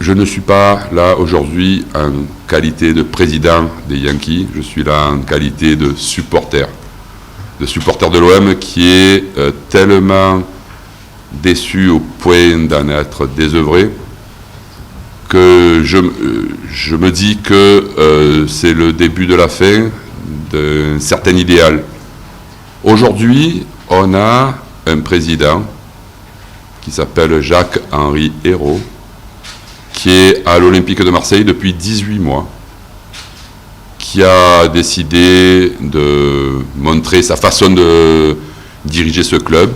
je ne suis pas là aujourd'hui en qualité de président des Yankees, je suis là en qualité de supporter de l'OM qui est tellement déçu au point d'en être désœuvré que je me dis que c'est le début de la fin d'un certain idéal. Aujourd'hui, on a un président qui s'appelle Jacques-Henri Hérault, qui est à l'Olympique de Marseille depuis 18 mois, qui a décidé de montrer sa façon de diriger ce club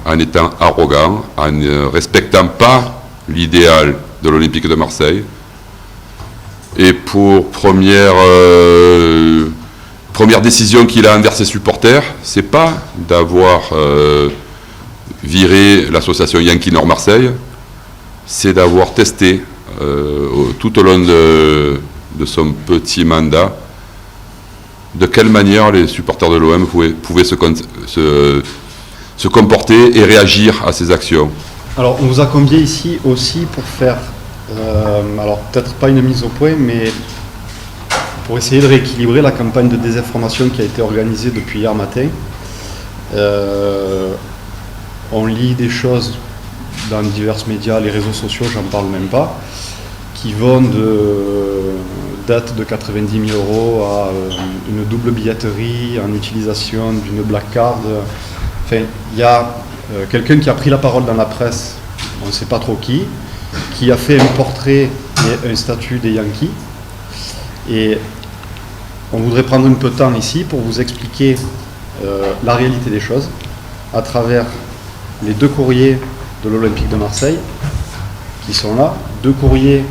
en étant arrogant, en ne respectant pas l'idéal de l'Olympique de Marseille. Et pour première décision qu'il a envers ses supporters, c'est pas d'avoir viré l'association Yankee Nord Marseille, c'est d'avoir testé tout au long de son petit mandat de quelle manière les supporters de l'OM pouvaient se comporter et réagir à ces actions. Alors on vous a convié ici aussi pour faire, alors peut-être pas une mise au point, mais pour essayer de rééquilibrer la campagne de désinformation qui a été organisée depuis hier matin. On lit des choses dans divers médias, les réseaux sociaux, j'en parle même pas, qui vont de date de 90 000 € à une double billetterie en utilisation d'une black card. Enfin, il y a quelqu'un qui a pris la parole dans la presse, on ne sait pas trop qui a fait un portrait et un statut des Yankees. Et on voudrait prendre un peu de temps ici pour vous expliquer la réalité des choses à travers les 2 courriers de l'Olympique de Marseille qui sont là, 2 courriers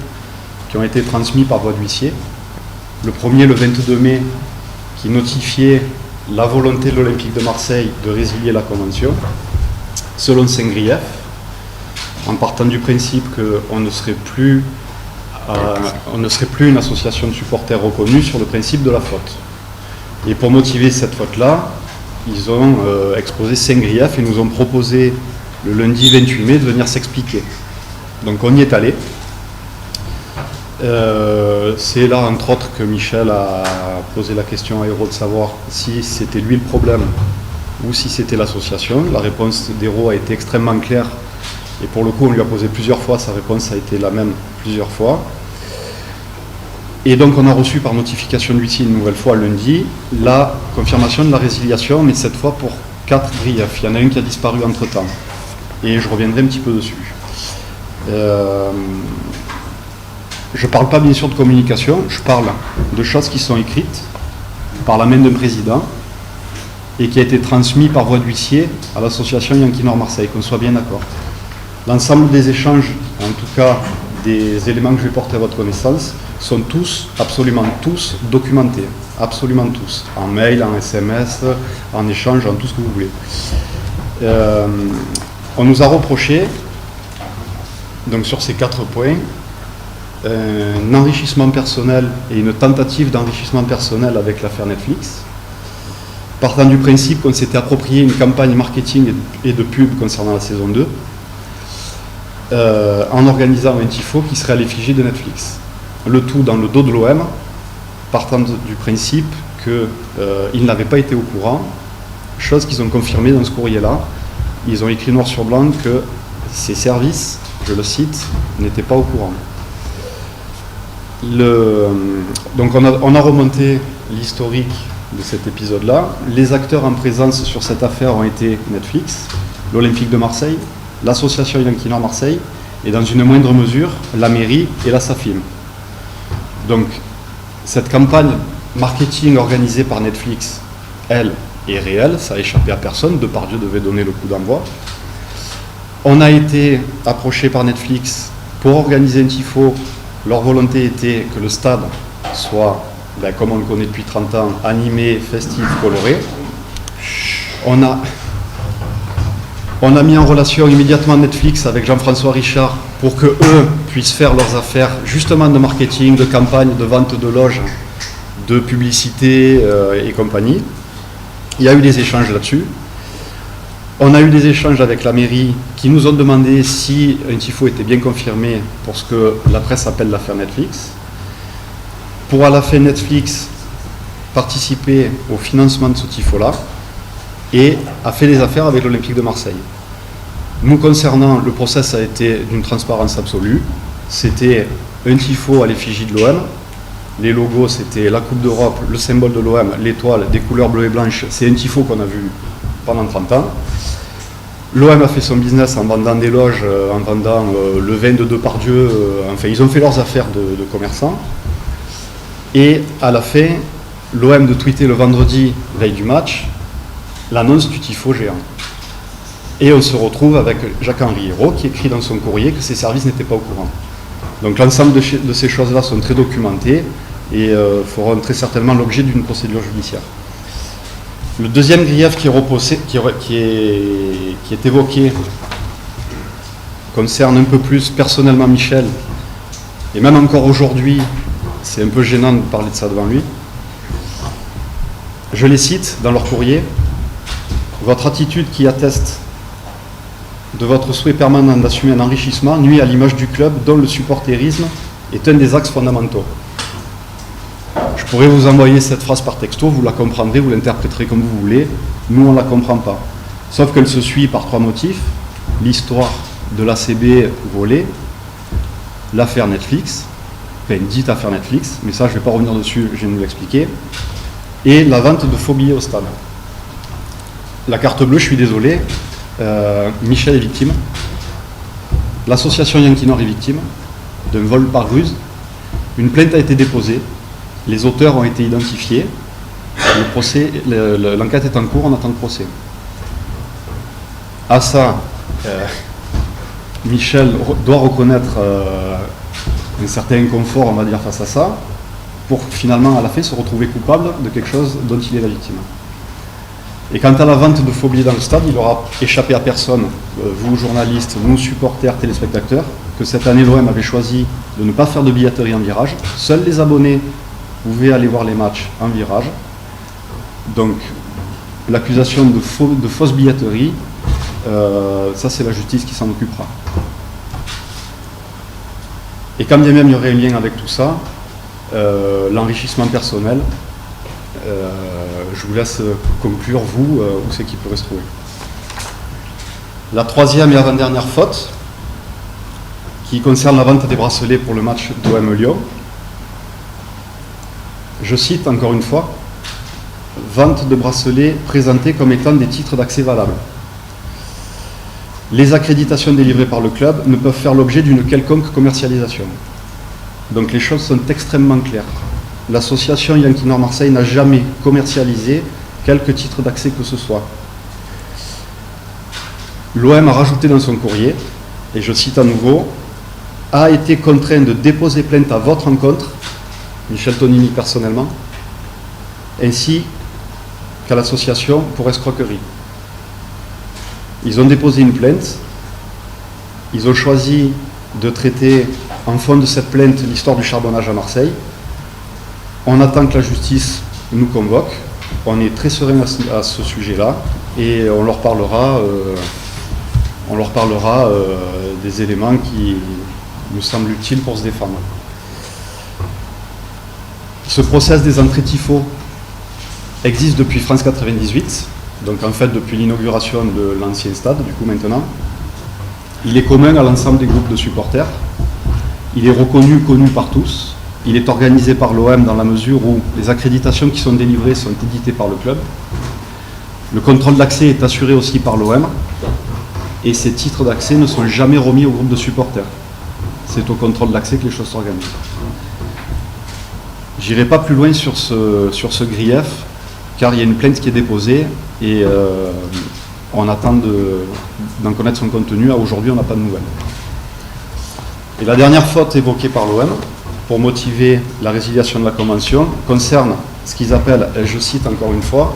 qui ont été transmis par voie d'huissier. Le premier, le 22 mai, qui notifiait la volonté de l'Olympique de Marseille de résilier la convention, selon Saint-Grief, en partant du principe qu'on ne serait plus une association de supporters reconnue sur le principe de la faute. Et pour motiver cette faute-là, ils ont exposé 5 griefs et nous ont proposé le lundi 28 mai de venir s'expliquer. Donc on y est allé. C'est là entre autres que Michel a posé la question à Hérault de savoir si c'était lui le problème ou si c'était l'association. La réponse d'Hérault a été extrêmement claire et pour le coup on lui a posé plusieurs fois, sa réponse a été la même plusieurs fois. Et donc on a reçu par notification d'huissier une nouvelle fois lundi la confirmation de la résiliation, mais cette fois pour 4 griefs. Il y en a un qui a disparu entre temps et je reviendrai un petit peu dessus. Je ne parle pas bien sûr de communication, je parle de choses qui sont écrites par la main d'un président et qui a été transmis par voie d'huissier à l'association Yankee Nord Marseille, qu'on soit bien d'accord. L'ensemble des échanges, en tout cas des éléments que je vais porter à votre connaissance, sont tous, absolument tous, documentés. Absolument tous. En mail, en SMS, en échange, en tout ce que vous voulez. On nous a reproché, donc sur ces 4 points, un enrichissement personnel et une tentative d'enrichissement personnel avec l'affaire Netflix, partant du principe qu'on s'était approprié une campagne marketing et de pub concernant la saison 2, en organisant un tifo qui serait à l'effigie de Netflix. Le tout dans le dos de l'OM, partant du principe qu'ils n'avaient pas été au courant, chose qu'ils ont confirmée dans ce courrier-là. Ils ont écrit noir sur blanc que ces services, je le cite, n'étaient pas au courant. Donc on a remonté l'historique de cet épisode-là. Les acteurs en présence sur cette affaire ont été Netflix, l'Olympique de Marseille, l'association Yankee Nord Marseille et dans une moindre mesure la mairie et la SAFIM. Donc cette campagne marketing organisée par Netflix, elle, est réelle, ça a échappé à personne, Depardieu devait donner le coup d'envoi. On a été approché par Netflix pour organiser un tifo. Leur volonté était que le stade soit, comme on le connaît depuis 30 ans, animé, festif, coloré. On a mis en relation immédiatement Netflix avec Jean-François Richard pour que eux puissent faire leurs affaires justement de marketing, de campagne, de vente de loges, de publicité et compagnie. Il y a eu des échanges là-dessus. On a eu des échanges avec la mairie qui nous ont demandé si un tifo était bien confirmé pour ce que la presse appelle l'affaire Netflix. Pour à la fin Netflix participer au financement de ce tifo-là et a fait des affaires avec l'Olympique de Marseille. Nous concernant, le process a été d'une transparence absolue. C'était un tifo à l'effigie de l'OM. Les logos, c'était la Coupe d'Europe, le symbole de l'OM, l'étoile, des couleurs bleues et blanches. C'est un tifo qu'on a vu pendant 30 ans. L'OM a fait son business en vendant des loges, en vendant le vin de Depardieu. Enfin, ils ont fait leurs affaires de commerçants. Et à la fin, l'OM de tweeter le vendredi, veille du match, l'annonce du tifo géant. Et on se retrouve avec Jacques-Henri Hérault qui écrit dans son courrier que ses services n'étaient pas au courant. Donc l'ensemble de ces choses-là sont très documentées et feront très certainement l'objet d'une procédure judiciaire. Le deuxième grief qui est évoqué concerne un peu plus personnellement Michel, et même encore aujourd'hui, c'est un peu gênant de parler de ça devant lui. Je les cite dans leur courrier. « Votre attitude qui atteste de votre souhait permanent d'assumer un enrichissement nuit à l'image du club dont le supporterisme est un des axes fondamentaux. » Je pourrais vous envoyer cette phrase par texto, vous la comprendrez, vous l'interpréterez comme vous voulez. Nous, on ne la comprend pas. Sauf qu'elle se suit par 3 motifs. L'histoire de l'ACB volée, l'affaire Netflix, enfin une dite affaire Netflix, mais ça je ne vais pas revenir dessus, je viens de vous l'expliquer, et la vente de faux billets au stade. La carte bleue, je suis désolé, Michel est victime, l'association Yankee Nord est victime d'un vol par ruse, une plainte a été déposée, les auteurs ont été identifiés, l'enquête est en cours, on attend le procès. À ça, Michel doit reconnaître un certain inconfort, on va dire, face à ça, pour finalement, à la fin, se retrouver coupable de quelque chose dont il est la victime. Et quant à la vente de faux billets dans le stade, il aura échappé à personne, vous journalistes, nous supporters, téléspectateurs, que cette année l'OM avait choisi de ne pas faire de billetterie en virage. Seuls les abonnés pouvaient aller voir les matchs en virage. Donc l'accusation de fausse billetterie, ça c'est la justice qui s'en occupera. Et quand bien même il y aurait un lien avec tout ça, l'enrichissement personnel, je vous laisse conclure, vous, où c'est qu'il pourrait se trouver. La troisième et avant-dernière faute, qui concerne la vente des bracelets pour le match d'OM Lyon. Je cite encore une fois, vente de bracelets présentés comme étant des titres d'accès valables. Les accréditations délivrées par le club ne peuvent faire l'objet d'une quelconque commercialisation. Donc les choses sont extrêmement claires. L'association Yankee Nord Marseille n'a jamais commercialisé quelque titre d'accès que ce soit. L'OM a rajouté dans son courrier, et je cite à nouveau, a été contraint de déposer plainte à votre encontre, Michel Tonini personnellement, ainsi qu'à l'association pour escroquerie. Ils ont déposé une plainte, ils ont choisi de traiter en fond de cette plainte l'histoire du charbonnage à Marseille. On attend que la justice nous convoque, on est très serein à ce sujet-là et on leur parlera des éléments qui nous semblent utiles pour se défendre. Ce process des entrées tifo existe depuis France 98, donc en fait depuis l'inauguration de l'ancien stade, du coup maintenant. Il est commun à l'ensemble des groupes de supporters, il est reconnu, connu par tous, il est organisé par l'OM dans la mesure où les accréditations qui sont délivrées sont éditées par le club. Le contrôle d'accès est assuré aussi par l'OM et ces titres d'accès ne sont jamais remis au groupe de supporters. C'est au contrôle d'accès que les choses s'organisent. J'irai pas plus loin sur ce grief, car il y a une plainte qui est déposée et on attend d'en connaître son contenu. À aujourd'hui, on n'a pas de nouvelles. Et la dernière faute évoquée par l'OM, pour motiver la résiliation de la convention, concerne ce qu'ils appellent, et je cite encore une fois,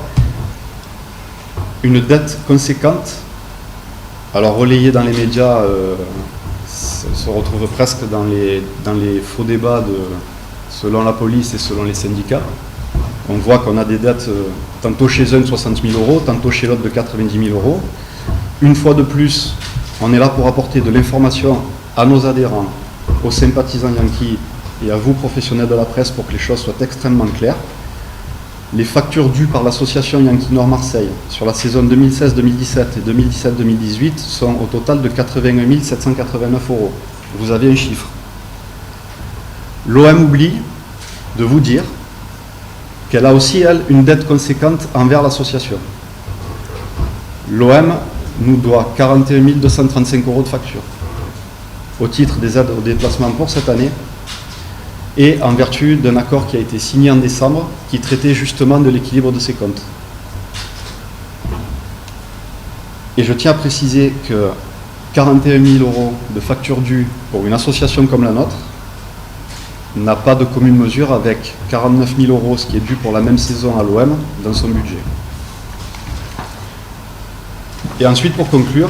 une dette conséquente, alors relayée dans les médias, se retrouve presque dans les faux débats selon la police et selon les syndicats. On voit qu'on a des dettes tantôt chez un de 60 000 euros, tantôt chez l'autre de 90 000 euros. Une fois de plus, on est là pour apporter de l'information à nos adhérents, aux sympathisants Yankees et à vous, professionnels de la presse, pour que les choses soient extrêmement claires. Les factures dues par l'association Yankee Nord Marseille sur la saison 2016-2017 et 2017-2018 sont au total de 81 789 €. Vous avez un chiffre. L'OM oublie de vous dire qu'elle a aussi, elle, une dette conséquente envers l'association. L'OM nous doit 41 235 € de facture au titre des aides au déplacement pour cette année et en vertu d'un accord qui a été signé en décembre qui traitait justement de l'équilibre de ces comptes. Et je tiens à préciser que 41 000 € de facture due pour une association comme la nôtre n'a pas de commune mesure avec 49 000 €, ce qui est dû pour la même saison à l'OM, dans son budget. Et ensuite, pour conclure,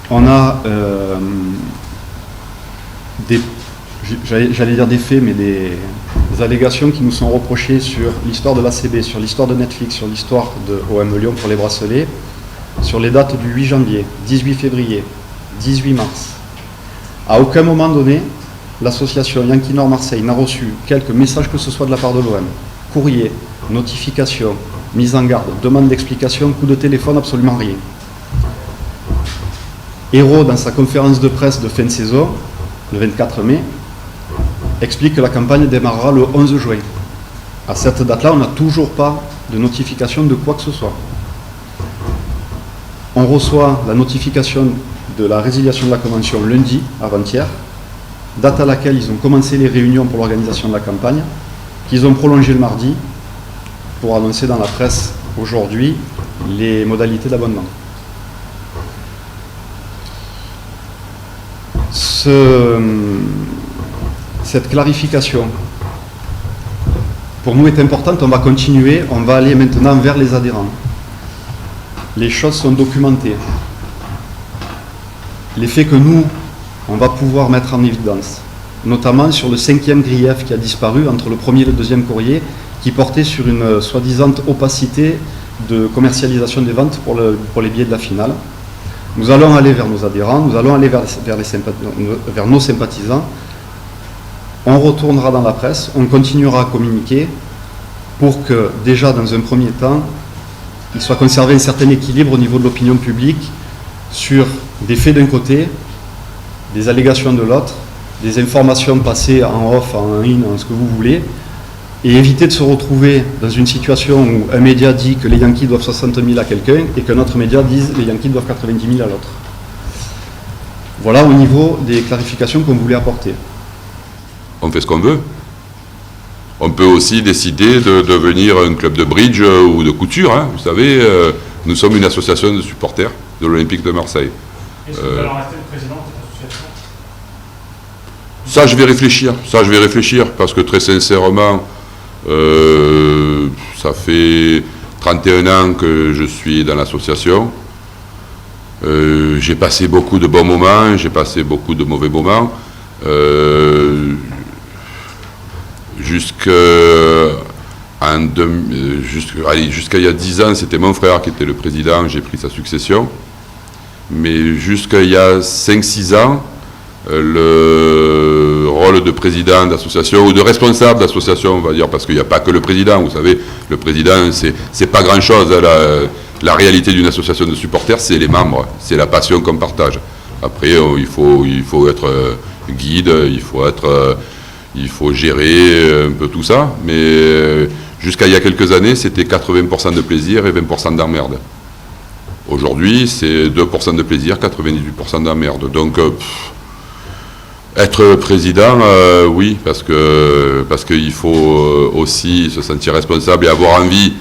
on a j'allais dire des faits, mais des allégations qui nous sont reprochées sur l'histoire de l'ACB, sur l'histoire de Netflix, sur l'histoire de OM Lyon pour les bracelets, sur les dates du 8 janvier, 18 février, 18 mars. À aucun moment donné, l'association Yankee Nord Marseille n'a reçu quelque message que ce soit de la part de l'OM. Courrier, notification, mise en garde, demande d'explication, coup de téléphone, absolument rien. Hérault, dans sa conférence de presse de fin de saison, le 24 mai, explique que la campagne démarrera le 11 juin. À cette date-là, on n'a toujours pas de notification de quoi que ce soit. On reçoit la notification de la résiliation de la convention lundi, avant-hier, date à laquelle ils ont commencé les réunions pour l'organisation de la campagne, qu'ils ont prolongé le mardi pour annoncer dans la presse aujourd'hui les modalités d'abonnement. Cette clarification, pour nous, est importante. On va continuer, on va aller maintenant vers les adhérents. Les choses sont documentées. Les faits que nous, on va pouvoir mettre en évidence, notamment sur le 5e grief qui a disparu entre le premier et le deuxième courrier, qui portait sur une soi-disant opacité de commercialisation des ventes pour les billets de la finale. Nous allons aller vers nos adhérents, nous allons aller vers nos sympathisants. On retournera dans la presse, on continuera à communiquer pour que, déjà dans un premier temps, il soit conservé un certain équilibre au niveau de l'opinion publique sur des faits d'un côté, des allégations de l'autre, des informations passées en off, en in, en ce que vous voulez, et éviter de se retrouver dans une situation où un média dit que les Yankees doivent 60 000 à quelqu'un et qu'un autre média dise que les Yankees doivent 90 000 à l'autre. Voilà au niveau des clarifications qu'on voulait apporter. On fait ce qu'on veut. On peut aussi décider de devenir un club de bridge ou de couture. Hein. Vous savez, nous sommes une association de supporters de l'Olympique de Marseille. Est-ce que vous allez rester le président de cette association ? Ça, je vais réfléchir, parce que très sincèrement, ça fait 31 ans que je suis dans l'association. J'ai passé beaucoup de bons moments, j'ai passé beaucoup de mauvais moments. Jusqu'à il y a 10 ans, c'était mon frère qui était le président, j'ai pris sa succession. Mais jusqu'à il y a 5-6 ans, le rôle de président d'association ou de responsable d'association, on va dire, parce qu'il n'y a pas que le président, vous savez, le président, c'est pas grand-chose. La réalité d'une association de supporters, c'est les membres, c'est la passion qu'on partage. Après, il faut être guide, il faut gérer un peu tout ça, mais jusqu'à il y a quelques années, c'était 80% de plaisir et 20% d'emmerde. Aujourd'hui, c'est 2% de plaisir, 98% d'emmerde. Donc, être président, oui, parce qu'il faut aussi se sentir responsable et avoir envie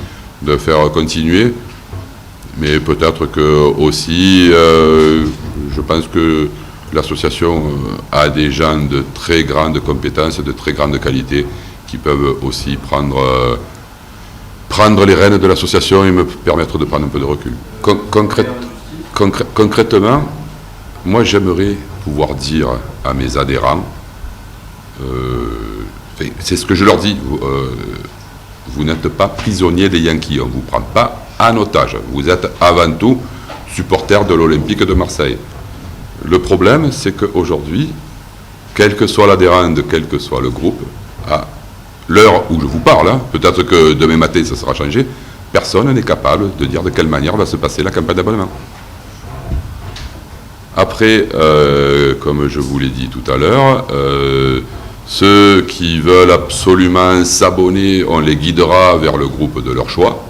de faire continuer. Mais peut-être que aussi, je pense que l'association a des gens de très grandes compétences, de très grande qualité, qui peuvent aussi prendre les rênes de l'association et me permettre de prendre un peu de recul. Concrètement, moi j'aimerais pouvoir dire à mes adhérents, c'est ce que je leur dis, vous n'êtes pas prisonniers des Yankees, on ne vous prend pas en otage. Vous êtes avant tout supporter de l'Olympique de Marseille. Le problème, c'est qu'aujourd'hui, quel que soit l'adhérent de quel que soit le groupe, à l'heure où je vous parle, hein, peut-être que demain matin ça sera changé, personne n'est capable de dire de quelle manière va se passer la campagne d'abonnement. Après, comme je vous l'ai dit tout à l'heure, ceux qui veulent absolument s'abonner, on les guidera vers le groupe de leur choix.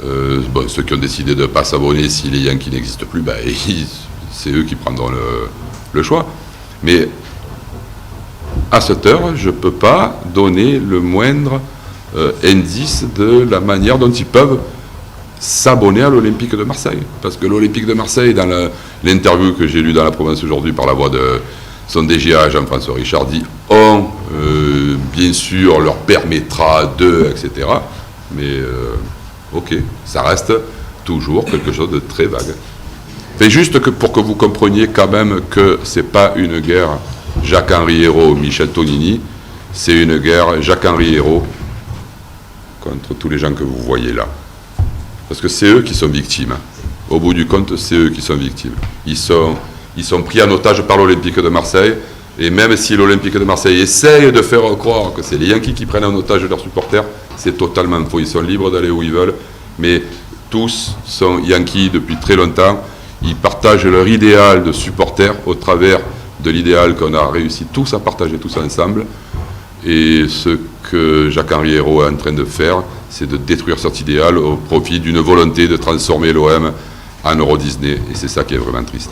Bon, ceux qui ont décidé de ne pas s'abonner, si les Yankees n'existent plus, ben, c'est eux qui prendront le choix. Mais à cette heure, je ne peux pas donner le moindre indice de la manière dont ils peuvent s'abonner à l'Olympique de Marseille. Parce que l'Olympique de Marseille, dans l'interview que j'ai lue dans la province aujourd'hui par la voix de son DGA, Jean-François Richard, dit on, bien sûr, leur permettra de, etc. Mais, ok, ça reste toujours quelque chose de très vague. Mais juste pour que vous compreniez quand même que ce n'est pas une guerre Jacques-Henri Hérault, Michel Tonini, c'est une guerre Jacques-Henri Hérault contre tous les gens que vous voyez là. Parce que c'est eux qui sont victimes. Au bout du compte, c'est eux qui sont victimes. Ils sont pris en otage par l'Olympique de Marseille, et même si l'Olympique de Marseille essaye de faire croire que c'est les Yankees qui prennent en otage leurs supporters, c'est totalement faux. Ils sont libres d'aller où ils veulent, mais tous sont Yankees depuis très longtemps. Ils partagent leur idéal de supporters au travers de l'idéal qu'on a réussi tous à partager tous ensemble. Et ce que Jacques-Henri Hérault est en train de faire, c'est de détruire cet idéal au profit d'une volonté de transformer l'OM en Euro Disney. Et c'est ça qui est vraiment triste.